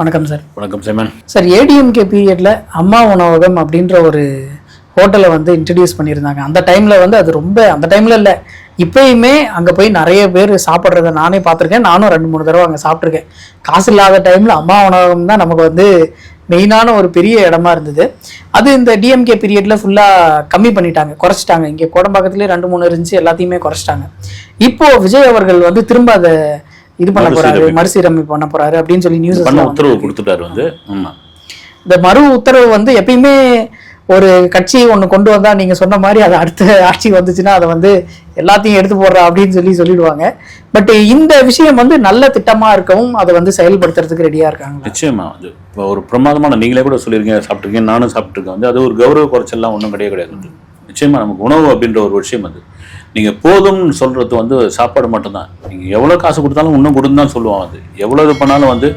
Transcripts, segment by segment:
வணக்கம் சார். வணக்கம் Simon sir, ADMK பீரியட்ல அம்மா உணவகம் அப்படின்ற ஒரு ஹோட்டலை வந்து இன்ட்ரடியூஸ் பண்ணியிருந்தாங்க. அந்த டைமில் வந்து அது ரொம்ப அந்த டைமில் இல்லை, இப்போயுமே அங்கே போய் நிறைய பேர் சாப்பிட்றத நானே பார்த்துருக்கேன். நானும் 2-3 தடவை அங்கே சாப்பிட்ருக்கேன். காசு இல்லாத டைமில் அம்மா உணவகம் தான் நமக்கு வந்து மெயினான ஒரு பெரிய இடமா இருந்தது. அது இந்த டிஎம்கே பீரியடில் ஃபுல்லாக கம்மி பண்ணிட்டாங்க, குறைச்சிட்டாங்க. இங்கே கோடம்பாக்கத்துலேயே 2-3 இருந்துச்சு, எல்லாத்தையுமே குறைச்சிட்டாங்க. இப்போது விஜய் அவர்கள் வந்து திரும்ப அதை இது பண்ண போறாரு, மறுசீரமைப்பு பண்ண போறாரு அப்படின்னு சொல்லி நியூஸ் உத்தரவு கொடுத்துட்டாரு. வந்து இந்த மறு உத்தரவு வந்து எப்பயுமே ஒரு கட்சி ஒன்று கொண்டு வந்தா நீங்க சொன்ன மாதிரி அது அடுத்த ஆட்சி வந்துச்சுன்னா அதை வந்து எல்லாத்தையும் எடுத்து போடுறா அப்படின்னு சொல்லிடுவாங்க. பட் இந்த விஷயம் வந்து நல்ல திட்டமா இருக்கவும் அதை வந்து செயல்படுத்துறதுக்கு ரெடியா இருக்காங்க. நிச்சயமா அது ஒரு பிரமாதமான, நீங்களே கூட சொல்லியிருக்கீங்க, சாப்பிட்டுருக்கீங்க, நானும் சாப்பிட்டுருக்கேன். வந்து அது ஒரு கௌரவ குறைச்சல்லாம் ஒன்றும் கிடையாது. நிச்சயமா நமக்கு உணவு அப்படின்ற ஒரு விஷயம் அது நீங்கள் போதும்னு சொல்கிறது வந்து சாப்பாடு மட்டும்தான். நீங்கள் எவ்வளோ காசு கொடுத்தாலும் இன்னும் கொடுன்னு தான் சொல்லுவான். அது எவ்வளோ இது பண்ணாலும் வந்து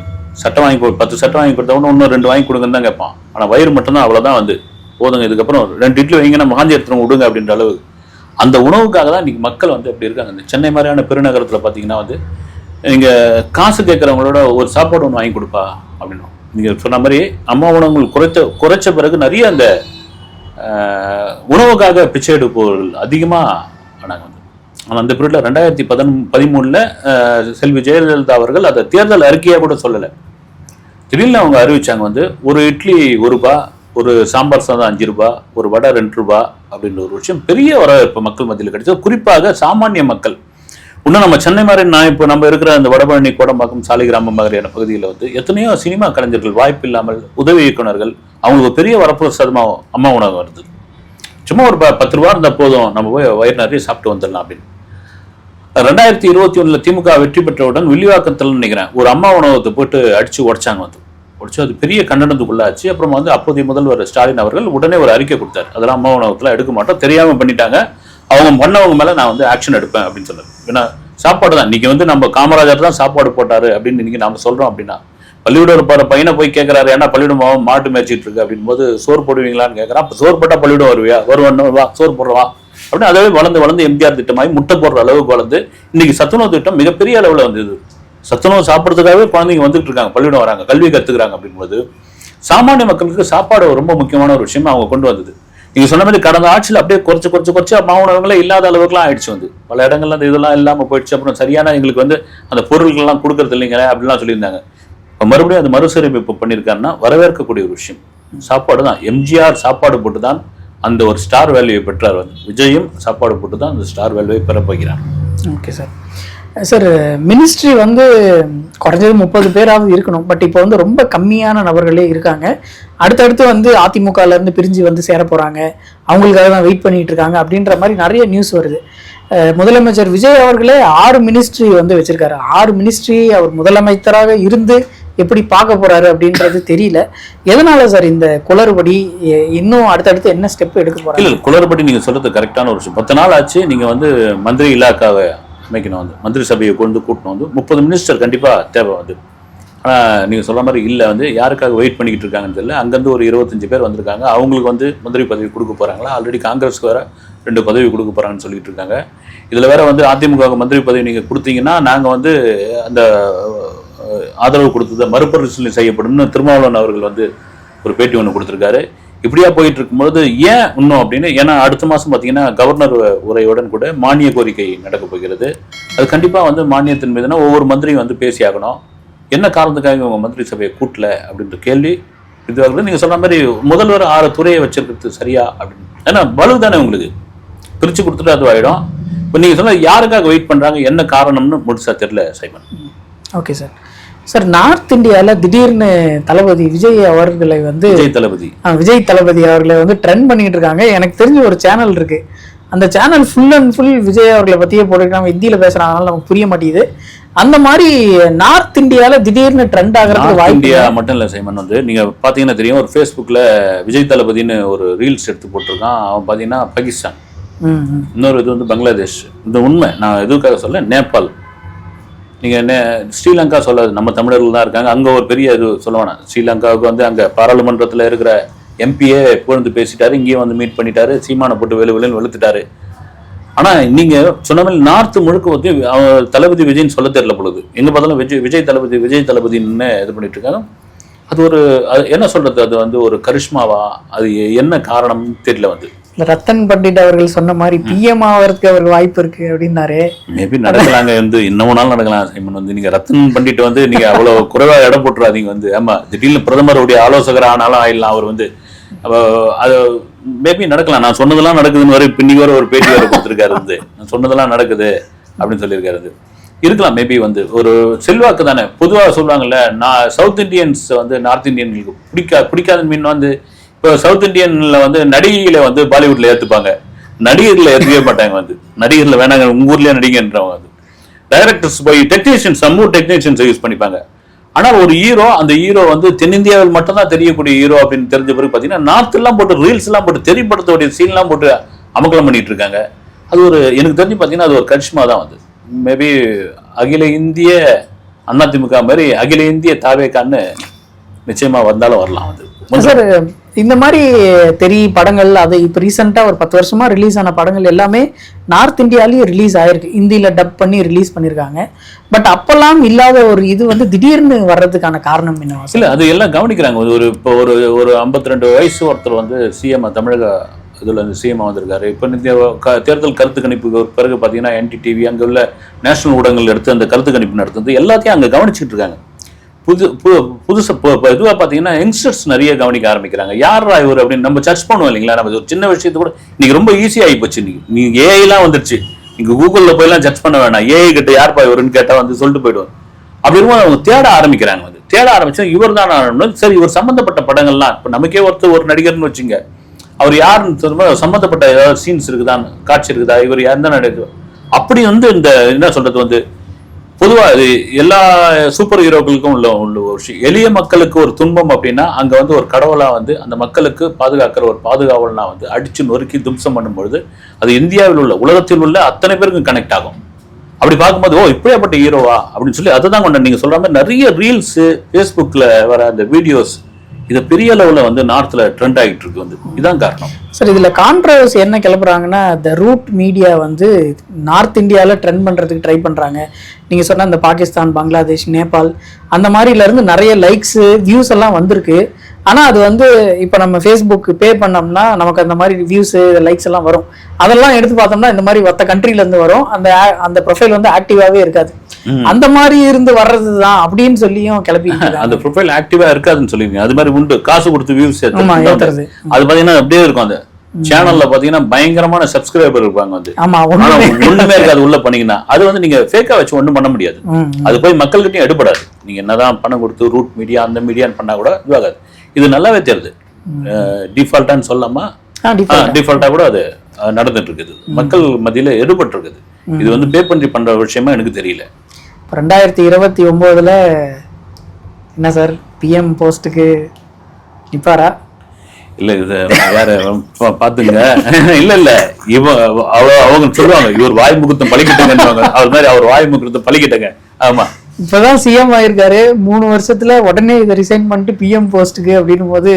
சட்டை வாங்கி 10 சட்டை வாங்கி கொடுத்தா இன்னும் 2 வாங்கி கொடுங்கன்னு தான் கேட்பான். ஆனால் வயிறு மட்டும்தான் அவ்வளோதான் வந்து போதுங்க, இதுக்கப்புறம் 2 இட்லி வைங்க, நம்ம காஞ்சி எடுத்துகிட்டு விடுங்க அப்படின்ற அளவு அந்த உணவுக்காக தான் இன்றைக்கி மக்கள் வந்து அப்படி இருக்காங்க. இந்த சென்னை மாதிரியான பெருநகரத்தில் பார்த்தீங்கன்னா வந்து நீங்கள் காசு கேட்குறவங்களோட ஒரு சாப்பாடு ஒன்று வாங்கி கொடுப்பா அப்படின்னு நீங்கள் சொன்ன மாதிரி அம்மா உணவுகள் குறைச்ச பிறகு நிறைய அந்த உணவுக்காக பிச்சை எடுப்பவர்கள் அதிகமாக ஆனாங்க. ஆனால் அந்த பீரியட்ல 2013 செல்வி ஜெயலலிதா அவர்கள் அதை தேர்தல் அறிக்கையாக கூட சொல்லலை. திடீர்னு அவங்க அறிவிச்சாங்க வந்து ஒரு இட்லி 1 ரூபா, ஒரு சாம்பார் சாதம் 5 ரூபா, ஒரு வடை 2 ரூபா அப்படின்ற ஒரு விஷயம் பெரிய வரவேற்பு மக்கள் மத்தியில் கிடைச்சது. குறிப்பாக சாமானிய மக்கள். இன்னும் நம்ம சென்னை மாதிரி இப்போ நம்ம இருக்கிற அந்த வடபழனி, கோடம்பாக்கம், சாலிகிராமம் மாதிரியான பகுதியில் வந்து எத்தனையோ சினிமா கலைஞர்கள், வாய்ப்பு இல்லாமல் உதவி இயக்குநர்கள், அவங்களுக்கு பெரிய வரப்பிரசாதமாக அம்மா உணவு வருது. சும்மா ஒரு 10 ரூபா இருந்தால் போதும், நம்ம போய் வயிறு நிறைய சாப்பிட்டு வந்துடலாம் அப்படின்னு. 2021 திமுக வெற்றி பெற்றவுடன் வில்லிவாக்கத்தில் நினைக்கிறேன் ஒரு அம்மா உணவகத்தை போட்டு அடிச்சு உடைச்சாங்க. உடைச்சு அது பெரிய கண்டனத்துக்குள்ளாச்சு. அப்புறம் வந்து அப்போதைய முதல்வர் ஸ்டாலின் அவர்கள் உடனே ஒரு அறிக்கை கொடுத்தாரு, அதெல்லாம் அம்மா உணவகத்தில் எடுக்க மாட்டோம், தெரியாம பண்ணிட்டாங்க, அவங்க பண்ணவங்க மேல நான் வந்து ஆக்ஷன் எடுப்பேன் அப்படின்னு சொன்னார். ஏன்னா சாப்பாடு தான் இன்னைக்கு வந்து நம்ம காமராஜர் தான் சாப்பாடு போட்டாரு அப்படின்னு இன்னைக்கு நாம சொல்றோம். அப்படின்னா பள்ளிக்கூடம் போற பையனை போய் கேட்கறாரு, ஏன்னா பள்ளிக்கூடம் மாட்டு மேய்ச்சிட்டு இருக்கு அப்படின்னு போது சோறு போடுவீங்களான்னு கேட்கறான். அப்ப சோறு போட்டா பள்ளிக்கூடம் வருவியா, வருவா சோறு போடுறவா அப்படின்னு அதே வளர்ந்து எம்ஜிஆர் திட்டமாகி முட்டை போடுற அளவுக்கு வளர்ந்து இன்னைக்கு சத்துணவு திட்டம் மிகப்பெரிய அளவில் வந்தது. சத்துணவு சாப்பிட்றதுக்காகவே குழந்தைங்க வந்துட்டு இருக்காங்க, பள்ளிக்கூடம் வராங்க, கல்வி கத்துக்கிறாங்க. அப்படின்போது சாமானிய மக்களுக்கு சாப்பாடு ரொம்ப முக்கியமான ஒரு விஷயமா அவங்க கொண்டு வந்தது. நீங்க சொன்ன மாதிரி கடந்த ஆட்சியில் அப்படியே குறைச்சு அம்மா உணவுகளே இல்லாத அளவுக்குலாம் ஆயிடுச்சு. வந்து பல இடங்கள்ல அந்த இதெல்லாம் இல்லாம போயிடுச்சு. அப்புறம் சரியான எங்களுக்கு வந்து அந்த பொருட்கள்லாம் கொடுக்கறது இல்லைங்க அப்படிலாம் சொல்லியிருந்தாங்க. இப்போ மறுபடியும் அது மறுசீரமைப்பு பண்ணியிருக்காருன்னா வரவேற்கக்கூடிய ஒரு விஷயம். சாப்பாடு தான், எம்ஜிஆர் சாப்பாடு போட்டு தான் அந்த ஒரு ஸ்டார் வேல்யூவை பெற்றார். வந்து விஜயும் சாப்பாடு போட்டு தான் அந்த ஸ்டார் வேல்யூவை பெற போகிறார். Okay sir. சார், மினிஸ்ட்ரி வந்து குறைஞ்சது 30 பேராவது இருக்கணும். பட் இப்போ வந்து ரொம்ப கம்மியான நபர்களே இருக்காங்க. அடுத்தடுத்து வந்து அதிமுகலேருந்து பிரிஞ்சு வந்து சேர போகிறாங்க, அவங்களுக்காக தான் வெயிட் பண்ணிட்டு இருக்காங்க அப்படின்ற மாதிரி நிறைய நியூஸ் வருது. முதலமைச்சர் விஜய் அவர்களே 6 மினிஸ்ட்ரி வந்து வச்சிருக்காரு. 6 மினிஸ்ட்ரி அவர் முதலமைச்சராக இருந்து எப்படி பார்க்க போறாரு அப்படின்றது தெரியல. எதனால சார் இந்த குளறுபடி? இன்னும் அடுத்தடுத்து என்ன ஸ்டெப் எடுக்க போறாங்க? இல்லை, குளறுபடி நீங்க சொல்றது கரெக்டான ஒரு விஷயம். 10 நாள் ஆச்சு. நீங்க வந்து மந்திரி இலாக்காவை அமைக்கணும், வந்து மந்திரி சபையை கொண்டு கூட்டணும், வந்து 30 மினிஸ்டர் கண்டிப்பா தேவை. வந்து ஆனால் நீங்கள் சொல்ற மாதிரி இல்லை, வந்து யாருக்காக வெயிட் பண்ணிக்கிட்டு இருக்காங்கன்னு தெரியல. அங்கேருந்து ஒரு 25 பேர் வந்திருக்காங்க. அவங்களுக்கு வந்து மந்திரி பதவி கொடுக்க போகிறாங்களா? ஆல்ரெடி காங்கிரஸ்க்கு வேற 2 பதவி கொடுக்க போகிறாங்கன்னு சொல்லிட்டு இருக்காங்க. இதில் வேற வந்து அதிமுக மந்திரி பதவி நீங்கள் கொடுத்தீங்கன்னா நாங்கள் வந்து அந்த ஆதரவு கொடுத்ததை மறுபரிசீலனை செய்யப்படும்னு திருமாவளவன் அவர்கள் வந்து ஒரு பேட்டி ஒன்று கொடுத்துருக்காரு. இப்படியா போயிட்டு இருக்கும்போது ஏன் இன்னும் அப்படின்னு, ஏன்னா அடுத்த மாதம் பார்த்தீங்கன்னா கவர்னர் உரையுடன் கூட மானிய கோரிக்கை நடக்க போகிறது. அது கண்டிப்பாக வந்து மானியத்தின் மீதுனா ஒவ்வொரு மந்திரியும் வந்து பேசி ஆகணும். என்ன காரணத்துக்காக இவங்க மந்திரி சபையை கூட்டல அப்படின்ற கேள்வி இதுவாக. நீங்கள் சொன்ன மாதிரி முதல்வர் 6 துறையை வச்சிருக்கிறது சரியா அப்படின்னு, ஏன்னா பலு தானே உங்களுக்கு பிரித்து கொடுத்துட்டு அது ஆகிடும். இப்போ நீங்கள் சொன்ன யாருக்காக வெயிட் பண்ணுறாங்க, என்ன காரணம்னு முடிச்சா தெரியல Simon. Okay sir. Sir, north இந்தியாவில் திடீர்னு தளபதி விஜய் அவர்களை வந்து விஜய் தளபதி அவர்களை வந்து ட்ரெண்ட் பண்ணிட்டு இருக்காங்க. எனக்கு தெரிஞ்ச ஒரு சேனல் இருக்கு, அந்த channel full and full Vijay அவர்களை பற்றியே போட்டுருக்காங்க. ஹிந்தியில் பேசுகிறாங்க, நமக்கு புரிய மாட்டேங்குது. அந்த மாதிரி நார்த் இந்தியாவில் திடீர்னு ட்ரெண்ட் ஆகிறது வாய்ப்பு. இந்தியா மட்டும் இல்லை சைமன், வந்து நீங்கள் பார்த்தீங்கன்னா தெரியும், ஒரு ஃபேஸ்புக்கில் விஜய் தளபதினு ஒரு ரீல்ஸ் எடுத்து போட்டிருக்கான். அவன் பார்த்தீங்கன்னா பாகிஸ்தான், இன்னொரு இது வந்து பங்களாதேஷ். இந்த உண்மை நான் எதுக்காக சொல்ல, நேபாள், நீங்கள் என்ன ஸ்ரீலங்கா சொல்லாது, நம்ம தமிழர்கள் தான் இருக்காங்க அங்கே. ஒரு பெரிய இது சொல்லுவானா, ஸ்ரீலங்காவுக்கு வந்து அங்கே பாராளுமன்றத்தில் இருக்கிற எம்பிஏ புகழ்ந்து பேசிட்டாரு, இங்கேயும் வந்து மீட் பண்ணிட்டாரு, சீமானை போட்டு வெளுத்துட்டாரு. ஆனால் நீங்கள் சொன்ன மாதிரி நார்த் முழுக்க வந்து தளபதி விஜய்னு சொல்ல தெரியல பொழுது. எங்கே பார்த்தாலும் விஜய் தளபதினு இது பண்ணிட்டு இருக்காங்க. அது ஒரு என்ன சொல்றது, அது வந்து ஒரு கரிஷ்மாவா, அது என்ன காரணம் தெரியல. வந்து ரத்தன் பண்டிட் அவர்கள் சொன்ன மாதிரி பிஎம் ஆகிறதுக்கு அவருக்கு வாய்ப்பு இருக்கு அப்படின்னாரு. மேபி நடக்கலாங்க, வந்து இன்னமும் நாள் நடக்கலாம். சைமன் வந்து நீங்க ரத்தன் பண்டிட் வந்து நீங்க அவ்வளவு குறைவா இடம் போட்டுறாதீங்க. வந்து ஆமா, திடீர்னு பிரதமருடைய ஆலோசகர் ஆனாலும் ஆயிடலாம். அவர் வந்து அது மேபி நடக்கலாம். நான் சொன்னதெல்லாம் நடக்குதுன்னு வரை பின்னிக்கு வர ஒரு பேட்டி வர கொடுத்துருக்காரு. வந்து நான் சொன்னதெல்லாம் நடக்குது அப்படின்னு சொல்லியிருக்காரு. இருக்கலாம் மேபி. வந்து ஒரு செல்வாக்கு தானே. பொதுவாக சொல்லுவாங்கல்ல, நான் சவுத் இண்டியன்ஸ் வந்து நார்த் இந்தியன்களுக்கு பிடிக்காத மீன் வந்து, இப்போ சவுத் இண்டியன்ல வந்து நடிகையில வந்து பாலிவுட்ல ஏத்துப்பாங்க, நடிகர்ல ஏற்றுக்கவே மாட்டாங்க. வந்து நடிகர்ல வேணாங்க, உங்க ஊர்லயே நடிகன்றவங்க வந்து டைரக்டர்ஸ் போய் டெக்னீஷியன்ஸ், சமூக டெக்னீஷியன்ஸை யூஸ் பண்ணிப்பாங்க. ஆனால் ஒரு ஹீரோ, அந்த ஹீரோ வந்து தென்னிந்தியாவில் மட்டும்தான் தெரியக்கூடிய ஹீரோ அப்படின்னு தெரிஞ்ச பிறகு பார்த்தீங்கன்னா நார்த் எல்லாம் போட்டு ரீல்ஸ் எல்லாம் போட்டு தெரியப்படுத்தக்கூடிய சீன்லாம் போட்டு அமக்கலம் பண்ணிட்டு இருக்காங்க. அது ஒரு எனக்கு தெரிஞ்சு பார்த்தீங்கன்னா அது ஒரு கரிஷ்மா தான். வந்து மேபி அகில இந்திய அதிமுக மாதிரி அகில இந்திய தாவேக்கான்னு நிச்சயமா வந்தாலும் வரலாம். வந்து சார் இந்த மாதிரி தெரிய படங்கள், அது இப்போ ரீசெண்டாக ஒரு 10 வருஷமா ரிலீஸ் ஆன படங்கள் எல்லாமே நார்த் இந்தியாலேயும் ரிலீஸ் ஆயிருக்கு, இந்தியில் டப் பண்ணி ரிலீஸ் பண்ணியிருக்காங்க. பட் அப்பெல்லாம் இல்லாத ஒரு இது வந்து திடீர்னு வர்றதுக்கான காரணம் என்ன? இல்லை, அது எல்லாம் கவனிக்கிறாங்க. ஒரு இப்போ ஒரு 52 வயசு ஒருத்தர் வந்து சிஎம், தமிழக இதில் வந்து சிஎம் வந்திருக்காரு. இப்போ தேர்தல் கருத்து கணிப்புக்கு பிறகு பார்த்தீங்கன்னா NDTV அங்கே உள்ள நேஷனல் ஊடகங்கள் எடுத்து அந்த கருத்து கணிப்பு நடத்துறது எல்லாத்தையும் அங்கே கவனிச்சுட்டு இருக்காங்க. புதுசாக இதுவாக பார்த்தீங்கன்னா யங்ஸ்டர்ஸ் நிறைய கவனிக்க ஆரம்பிக்கிறாங்க. யாரா இவர் அப்படின்னு நம்ம சர்ச் பண்ணுவோம் இல்லைங்களா? நம்ம ஒரு சின்ன விஷயத்த கூட இன்னைக்கு ரொம்ப ஈஸியாகி போச்சு. நீங்க ஏஐலாம் வந்துருச்சு, நீங்க கூகுளில் போயெல்லாம் சர்ச் பண்ண வேணாம். ஏஐ கிட்ட யார்ப்பா இவருன்னு கேட்டால் வந்து சொல்லிட்டு போயிடுவோம். அப்படி இருக்கும் அவங்க தேட ஆரம்பிக்கிறாங்க. வந்து தேட ஆரம்பிச்சா இவர் தான் சரி, இவர் சம்பந்தப்பட்ட படங்கள்லாம் இப்போ நமக்கே ஒரு நடிகர்னு வச்சுங்க, அவர் யாருன்னு சம்பந்தப்பட்ட ஏதாவது சீன்ஸ் இருக்குதான்னு, காட்சி இருக்குதா, இவர் எந்த நடிகர் அப்படி வந்து இந்த என்ன சொல்றது வந்து பொதுவாக இது எல்லா சூப்பர் ஹீரோக்களுக்கும் உள்ள ஒரு விஷயம். எளிய மக்களுக்கு ஒரு துன்பம் அப்படின்னா அங்கே வந்து ஒரு கடவுளா வந்து அந்த மக்களுக்கு பாதுகாக்கிற ஒரு பாதுகாவலனா வந்து அடிச்சு நொறுக்கி தும்சம் பண்ணும்பொழுது அது இந்தியாவில் உள்ள உலகத்தில் உள்ள அத்தனை பேருக்கும் கனெக்ட் ஆகும். அப்படி பார்க்கும்போது ஓ இப்படியாப்பட்ட ஹீரோவா அப்படின்னு சொல்லி அதை தான் கொண்டு நீங்க சொல்ற மாதிரி நிறைய ரீல்ஸ், ஃபேஸ்புக்ல வர அந்த வீடியோஸ் இது பெரிய அளவில் வந்து நார்த்தில் ட்ரெண்ட் ஆகிட்டு இருக்கு. வந்து இதுதான் காரணம். சார் இதில் கான்ட்ரவர்சி என்ன கிளப்புறாங்கன்னா, த ரூட் மீடியா வந்து நார்த் இந்தியாவில் ட்ரெண்ட் பண்ணுறதுக்கு ட்ரை பண்ணுறாங்க. நீங்கள் சொன்ன இந்த பாகிஸ்தான், பங்களாதேஷ், நேபாள் அந்த மாதிரிலேருந்து நிறைய லைக்ஸு, வியூஸ் எல்லாம் வந்திருக்கு. ஆனால் அது வந்து இப்போ நம்ம ஃபேஸ்புக் பே பண்ணோம்னா நமக்கு அந்த மாதிரி வியூஸு, லைக்ஸ் எல்லாம் வரும். அதெல்லாம் எடுத்து பார்த்தோம்னா இந்த மாதிரி மற்ற கண்ட்ரிலேருந்து வரும். அந்த ப்ரொஃபைல் வந்து ஆக்டிவாகவே இருக்காது. அந்த மாதிரி இருந்து வர்றது தான் அப்படின்னு சொல்லியும் கிளப்பி அந்த ப்ரொஃபைல் ஆக்டிவா இருக்காதுன்னு சொல்லிருக்கீங்க. அது மாதிரி உண்டு, காசு கொடுத்து வியூஸ் ஏத்துறது. அது பாத்தீங்கன்னா அப்படியே இருக்கும். அந்த சேனல்ல பாத்தீங்கன்னா பயங்கரமான சப்ஸ்கிரைபர் இருப்பாங்க. வந்து ஒண்ணுமே இருக்காது உள்ள பண்ணீங்கன்னா. அது வந்து நீங்க ஃபேக்கா வச்சு ஒண்ணும் பண்ண முடியாது. அது போய் மக்கள்கிட்டயும் எடுபடாது. நீங்க என்னதான் பணம் கொடுத்து ரூட் மீடியா அந்த மீடியான்னு பண்ணா கூட இதுவாகாது. இது நல்லாவே தெரியுது. டிஃபால்ட்டான்னு சொல்லாமா, டிஃபால்ட்டா கூட அது நடந்துட்டு இருக்குது. மக்கள் மத்தியில எடுபட்டு இருக்குது. இது வந்து பே பண்ணி பண்ற விஷயமா எனக்கு தெரியல. 2029 என்ன சார் பிஎம் போஸ்ட்டுக்கு நிப்பாரா? இல்ல இது வேற பாத்துங்க. இல்ல அவங்க சொல்லுவாங்க இவர் வாய் முகூர்த்தம் பழிக்கிட்டங்க. அவர் மாதிரி அவர் வாய் முகூர்த்தம் பழிக்கிட்டங்க. ஆமா, இப்பதான் சிஎம் ஆயிருக்காரு. 3 வருஷத்துல உடனே இதை ரிசைன் பண்ணிட்டு பிஎம் போஸ்ட்டுக்கு அப்படின்னும் போது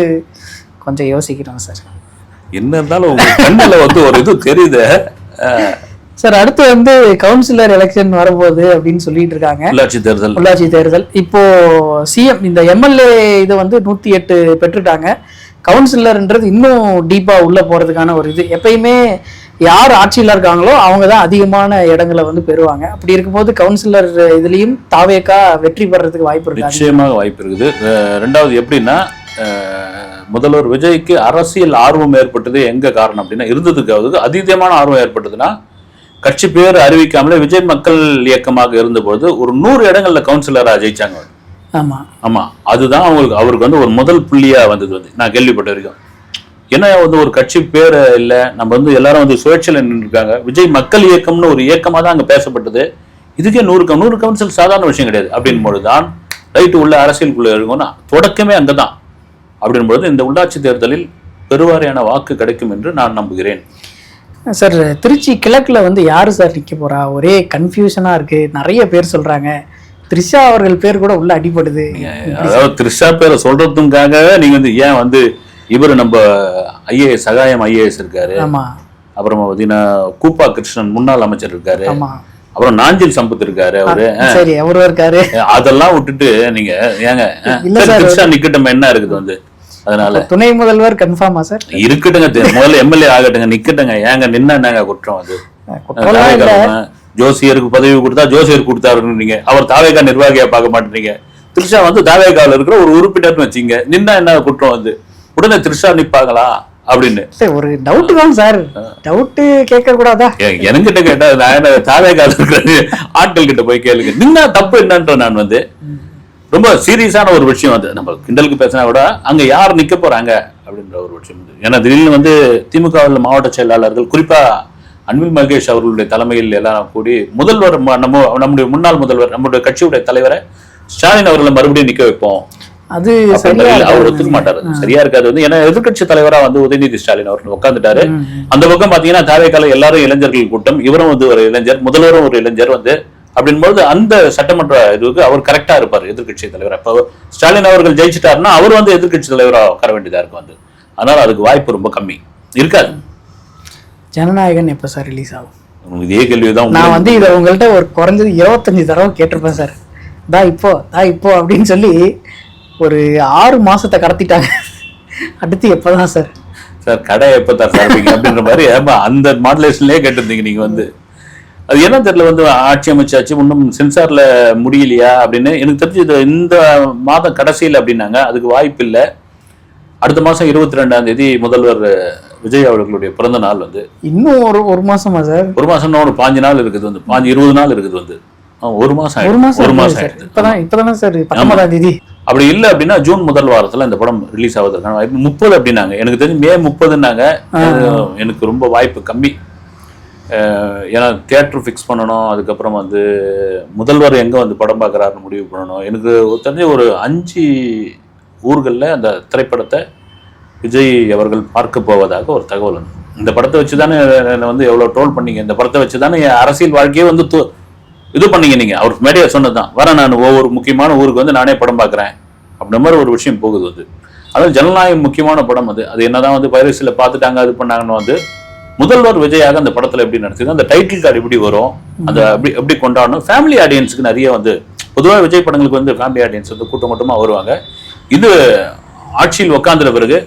கொஞ்சம் யோசிக்கிறோம் சார். என்ன இருந்தாலும் உங்க கண்ணுல வந்து ஒரு இது தெரியுது சார். அடுத்து வந்து கவுன்சிலர் எலெக்ஷன் வரப்போகுது அப்படின்னு சொல்லிட்டு இருக்காங்க. உள்ளாட்சி தேர்தல். இப்போ சிஎம் இந்த எம்எல்ஏ இது வந்து 108 பெற்றுட்டாங்க. கவுன்சிலர்ன்றது இன்னும் டீப்பா உள்ள போறதுக்கான ஒரு இது. எப்பயுமே யார் ஆட்சியில் இருக்காங்களோ அவங்க தான் அதிகமான இடங்களை வந்து பெறுவாங்க. அப்படி இருக்கும்போது கவுன்சிலர் இதுலயும் தாவேக்கா வெற்றி பெறதுக்கு வாய்ப்பு இருக்கு. நிச்சயமாக வாய்ப்பு இருக்குது. ரெண்டாவது எப்படின்னா, முதல்வர் விஜய்க்கு அரசியல் ஆர்வம் ஏற்பட்டது எங்க காரணம் அப்படின்னா, இருந்ததுக்கு அதீதமான ஆர்வம் ஏற்பட்டதுன்னா கட்சி பேர் அறிவிக்காமலே விஜய் மக்கள் இயக்கமாக இருந்தபோது ஒரு 100 இடங்கள்ல கவுன்சிலரா ஜெயிச்சாங்க. ஆமா ஆமா, அதுதான் அவருக்கு வந்து ஒரு முதல் புள்ளியா வந்தது. வந்து நான் கேள்விப்பட்ட வரைக்கும் ஏன்னா வந்து ஒரு கட்சி பேர் இல்லை, நம்ம வந்து எல்லாரும் வந்து சுயேட்சையில் நின்றுருக்காங்க. விஜய் மக்கள் இயக்கம்னு ஒரு இயக்கமா தான் அங்க பேசப்பட்டது. இதுக்கே 100 கவுன்சில் சாதாரண விஷயம் கிடையாது. அப்படின் போதுதான் ரைட்டு உள்ள அரசியலுக்குள்ள இருக்கும்னா தொடக்கமே அங்கதான். அப்படின் பொழுது இந்த உள்ளாட்சி தேர்தலில் பெருவாரியான வாக்கு கிடைக்கும் என்று நான் நம்புகிறேன். சார் திருச்சி கிழக்குல வந்து யாரு சார் நிக்க போறா? ஒரே கன்ஃபியூஷனா இருக்கு. நிறைய பேர் சொல்றாங்க த்ரிஷா அவர்கள் பேர் கூட உள்ள அடிபடுது. அதாவது த்ரிஷா பேரை சொல்றதுக்காக நீங்க வந்து ஏன் வந்து இவர் நம்ம ஐஏஎஸ் சகாயம் ஐஏஎஸ் இருக்காரு. ஆமா. அப்புறமா பார்த்தீங்கன்னா கூப்பா கிருஷ்ணன் முன்னாள் அமைச்சர் இருக்காரு. ஆமா. அப்புறம் நாஞ்சில் சம்பத் இருக்காரு அவரு. சரி, அவரும் இருக்காரு. அதெல்லாம் விட்டுட்டு நீங்க ஏங்க திரிஷா நிக்கட்டும் என்ன இருக்குது வந்து. அதனால துணை முதல்வர் கன்ஃபார்மா சார்? இருக்கட்டுங்க, முதல்ல எம்எல்ஏ ஆகட்டுங்க, நிக்கட்டுங்க. ஏங்க நின்னா என்னங்க குற்றம் அது? ஜோசியருக்கு பதவி கொடுத்தா ஜோசியர் கொடுத்தாருன்னு நீங்க அவர் தாவேகா நிர்வாகியா பார்க்க மாட்டேறீங்க. திரிஷா வந்து தாவேகாவில் இருக்கிற ஒரு உறுப்பினர்னு வச்சீங்க, நின்னா என்ன குற்றம் வந்து? உடனே திரிஷா நிப்பாங்களா அப்படின்னு ஒரு டவுட் தான் சார். டவுட் கேட்க கூடாதா? என்கிட்ட கேட்டா நான் தாவேகாவில் இருக்கிற ஆட்கள் கிட்ட போய் கேளுங்க, நின்னா தப்பு என்னன்ற. நான் வந்து ரொம்ப சீரியஸான ஒரு விஷயம் அது. நம்ம கிண்டலுக்கு பேசினா கூட அங்க யார் நிக்க போறாங்க அப்படின்ற ஒரு விஷயம். ஏன்னா திடீர்னு வந்து திமுகவில் மாவட்ட செயலாளர்கள், குறிப்பா அன்பில் மகேஷ் அவர்களுடைய தலைமையில் எல்லாம் கூடி முதல்வர் நம்முடைய முன்னாள் முதல்வர் நம்முடைய கட்சியுடைய தலைவரை ஸ்டாலின் அவர்களை மறுபடியும் நிக்க வைப்போம், அது அவர் ஒத்துக்க மாட்டாரு. சரியா இருக்காது வந்து. ஏன்னா எதிர்கட்சி தலைவரா வந்து உதயநிதி ஸ்டாலின் அவர் உட்காந்துட்டாரு. அந்த பக்கம் பாத்தீங்கன்னா தாவேகால எல்லாரும் இளைஞர்கள் கூட்டம், இவரும் வந்து ஒரு இளைஞர், முதல்வரும் ஒரு இளைஞர் வந்து. அப்படின்போது அந்த சட்டமன்ற இதுக்கு அவர் கரெக்டா இருப்பார் எதிர்கட்சி தலைவர். அப்ப ஸ்டாலின் அவர்கள் ஜெயிச்சுட்டாருன்னா அவர் வந்து எதிர்கட்சி தலைவராக உட்கார வேண்டியதா இருக்கும் வந்து. அதனால அதுக்கு வாய்ப்பு ரொம்ப கம்மி இருக்காது. ஜனநாயகன் எப்ப சார் ரிலீஸ் ஆகும்? இதே கேள்விதான். நான் வந்து இதை உங்கள்கிட்ட ஒரு குறைஞ்சது 25 தடவை கேட்டிருப்பேன் சார். இப்போ அப்படின்னு சொல்லி ஒரு 6 மாசத்தை கடத்திட்டாங்க. அடுத்து எப்பதான் சார் கடை எப்ப தரீங்க அப்படின்ற மாதிரி அந்த மாடுலேஷன்லயே கேட்டிருந்தீங்க நீங்க வந்து. அது என்ன தெரியல வந்து, ஆட்சி அமைச்சாச்சு இன்னும் சென்சார்ல முடியலையா அப்படின்னு எனக்கு தெரிஞ்சு இந்த மாதம் கடைசியில் அப்படின்னாங்க. அதுக்கு வாய்ப்பு இல்லை. அடுத்த மாசம் 22ஆம் தேதி முதல்வர் விஜய் அவர்களுடைய பிறந்த நாள் வந்து. இன்னும் ஒரு மாசமா சார்? ஒரு மாசம் ஒரு 5 நாள் இருக்குது வந்து, 20 நாள் இருக்குது வந்து. ஒரு மாசம் இப்பதானே சார் 19ஆம் தேதி. அப்படி இல்லை அப்படின்னா ஜூன் முதல் வாரத்துல இந்த படம் ரிலீஸ் ஆவதற்கான வாய்ப்பு 30 அப்படின்னாங்க. எனக்கு தெரிஞ்சு மே 30ன்னாங்க. எனக்கு ரொம்ப வாய்ப்பு கம்மி. ஏன்னா தியேட்டர் ஃபிக்ஸ் பண்ணணும், அதுக்கப்புறம் வந்து முதல்வர் எங்கே வந்து படம் பார்க்குறாருன்னு முடிவு பண்ணணும். எனக்கு தெரிஞ்ச ஒரு 5 ஊர்களில் அந்த திரைப்படத்தை விஜய் அவர்கள் பார்க்க போவதாக ஒரு தகவல். இந்த படத்தை வச்சு தானே வந்து எவ்வளோ ட்ரோல் பண்ணீங்க, இந்த படத்தை வச்சு தானே என் அரசியல் வாழ்க்கையே வந்து இது பண்ணீங்க நீங்கள். அவர் மேடையை சொன்னது தான், வரேன் நான் ஒவ்வொரு முக்கியமான ஊருக்கு வந்து நானே படம் பார்க்குறேன் அப்படின்ற மாதிரி ஒரு விஷயம் போகுது வந்து. அதாவது ஜனநாயகம் முக்கியமான படம் அது. அது என்னதான் வந்து பைரசியில் பார்த்துட்டாங்க அது பண்ணாங்கன்னு வந்து முதல்வர் விஜயாக அந்த படத்துல எப்படி நடத்துது, அந்த டைட்டில் கார்டு எப்படி வரும், அதை எப்படி கொண்டாடணும். ஃபேமிலி ஆடியன்ஸுக்கு நிறைய வந்து பொதுவாக விஜய் படங்களுக்கு வந்து ஃபேமிலி ஆடியன்ஸ் வந்து கூட்டமாக வருவாங்க. இது ஆட்சியில் உட்காந்துற பிறகு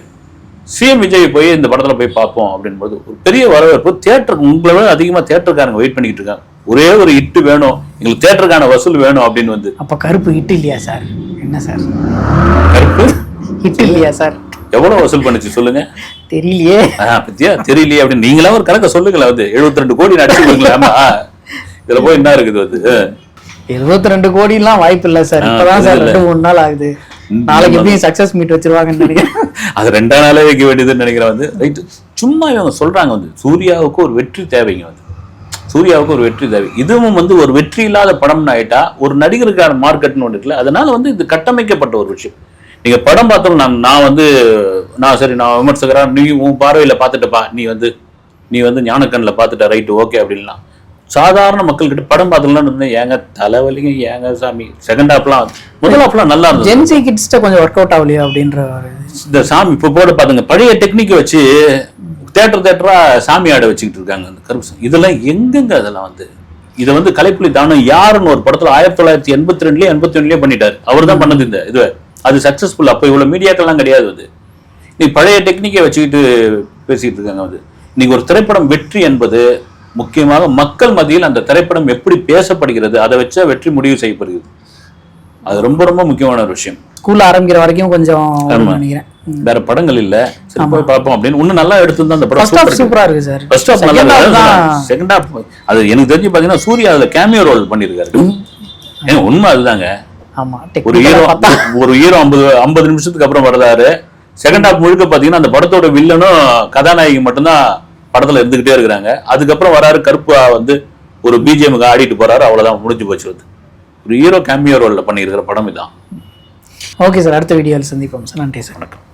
சிஎம் விஜய் போய் இந்த படத்துல போய் பார்ப்போம் அப்படின்போது ஒரு பெரிய வரவேற்பு. தியேட்டருக்கு உங்களை விட அதிகமாக தியேட்டருக்காரங்க வெயிட் பண்ணிக்கிட்டு இருக்காங்க. ஒரே ஒரு ஹிட் வேணும் எங்களுக்கு, தியேட்டருக்கான வசூல் வேணும் அப்படின்னு வந்து. அப்ப கருப்பு ஹிட் இல்லையா சார்? என்ன சார் கருப்பு ஹிட் இல்லையா சார்? எவ்வளவு வசூல் பண்ணுச்சு சொல்லுங்க? தெரியலையே. பத்தியா தெரியலையே அப்படின்னு நீங்களா ஒரு கணக்க சொல்லுங்களா வந்து. 72 கோடி நடிச்சுக்கலாமா? இதுல போய் என்ன இருக்குது வந்து? 72 கோடி எல்லாம் வாய்ப்பு இல்ல சார். இப்பதான் சார் 2-3 நாள் ஆகுது. நாளைக்கு எப்படியும் சக்சஸ் மீட் வச்சிருவாங்கன்னு நினைக்கிறேன். அது 2 நாளே வைக்க வேண்டியதுன்னு நினைக்கிறேன் வந்து. ரைட், சும்மா இவங்க சொல்றாங்க வந்து சூர்யாவுக்கு ஒரு வெற்றி தேவைங்க வந்து. சூர்யாவுக்கு ஒரு வெற்றி தேவை. இதுவும் வந்து ஒரு வெற்றி இல்லாத படம்னு ஆயிட்டா ஒரு நடிகருக்கான மார்க்கெட்னு ஒன்று இருக்குல்ல, அதனால வந்து இது கட்டமைக்கப்பட்ட ஒரு விஷயம். நீங்க படம் பார்த்தாலும் நான் சரி நான் விமர்சகரா நீ உன் பார்வையில பார்த்துட்டப்பா, நீ வந்து ஞானக்கண்ணில் பார்த்துட்ட, ரைட்டு ஓகே அப்படின்னா சாதாரண மக்கள்கிட்ட படம் பார்த்தலாம் ஏங்க தலைவலிங்க, ஏங்க சாமி. செகண்ட் ஹாப்லாம் முதல் ஹாப்லாம் நல்லா இருந்தது. ஜென்சி கிட்ஸ்ட கொஞ்சம் ஒர்க் அவுட் ஆகலையா அப்படின்ற இந்த சாமி இப்போ போட பாத்துங்க, பழைய டெக்னிக் வச்சு தேட்டரா சாமி ஆட வச்சுக்கிட்டு இருக்காங்க அந்த கருப்பு. இதெல்லாம் எங்கெங்க அதெல்லாம் வந்து. இதை வந்து கலைப்புலி தானம் யாருன்னு ஒரு படத்துல 1982லயே 81லயே பண்ணிட்டாரு. அவர் தான் பண்ணது இந்த இது. அது சக்சஸ்ஃபுல். அப்போ இவ்வளவு மீடியாக்கெல்லாம் கிடையாது வந்து. நீ பழைய டெக்னிக்கை வச்சுக்கிட்டு பேசிக்கிட்டு இருக்காங்க வந்து. இன்னைக்கு ஒரு திரைப்படம் வெற்றி என்பது முக்கியமாக மக்கள் மத்தியில் அந்த திரைப்படம் எப்படி பேசப்படுகிறது, அதை வச்சா வெற்றி முடிவு செய்யப்படுகிறது. அது ரொம்ப ரொம்ப முக்கியமான ஒரு விஷயம். ஸ்கூல் ஆரம்பிக்கிற வரைக்கும் கொஞ்சம் நினைக்கிறேன். வேற படங்கள் இல்ல, சரி போய் பார்ப்போம் அப்படின்னு இன்னும் நல்லா எடுத்துருந்தா அந்த படம் சூப்பரா இருக்கு சார். ஃபர்ஸ்ட் ஹாஃப் நல்லா இருக்கு. செகண்ட் ஹாஃப் அது எனக்கு தெரிஞ்சு பாத்தீங்கன்னா சூர்யா அதுல கேமியோ ரோல் பண்ணிருக்காரு. ஏங்க உண்மை அதுதாங்க. ஆமா, ஒரு ஹீரோ 50 நிமிஷத்துக்கு அப்புறம் வர்றாரு. செகண்ட் ஹாஃப் முழுக்க பாத்தீங்கன்னா அந்த படத்தோட வில்லனும் கதாநாயகி மட்டும்தான் படத்துல இருந்துகிட்டே இருக்கிறாங்க. அதுக்கப்புறம் வராரு கருப்பா வந்து ஒரு பிஜிஎம்க்கு ஆடிட்டு போறாரு, அவ்வளவுதான் முடிஞ்சு போச்சு. ஒரு ஹீரோ கேமியோ ரோல்ல பண்ணியிருக்கிற படம் இதான். ஓகே சார், அடுத்த வீடியோவில் சந்திப்போம் சார். நன்றி சார். வணக்கம்.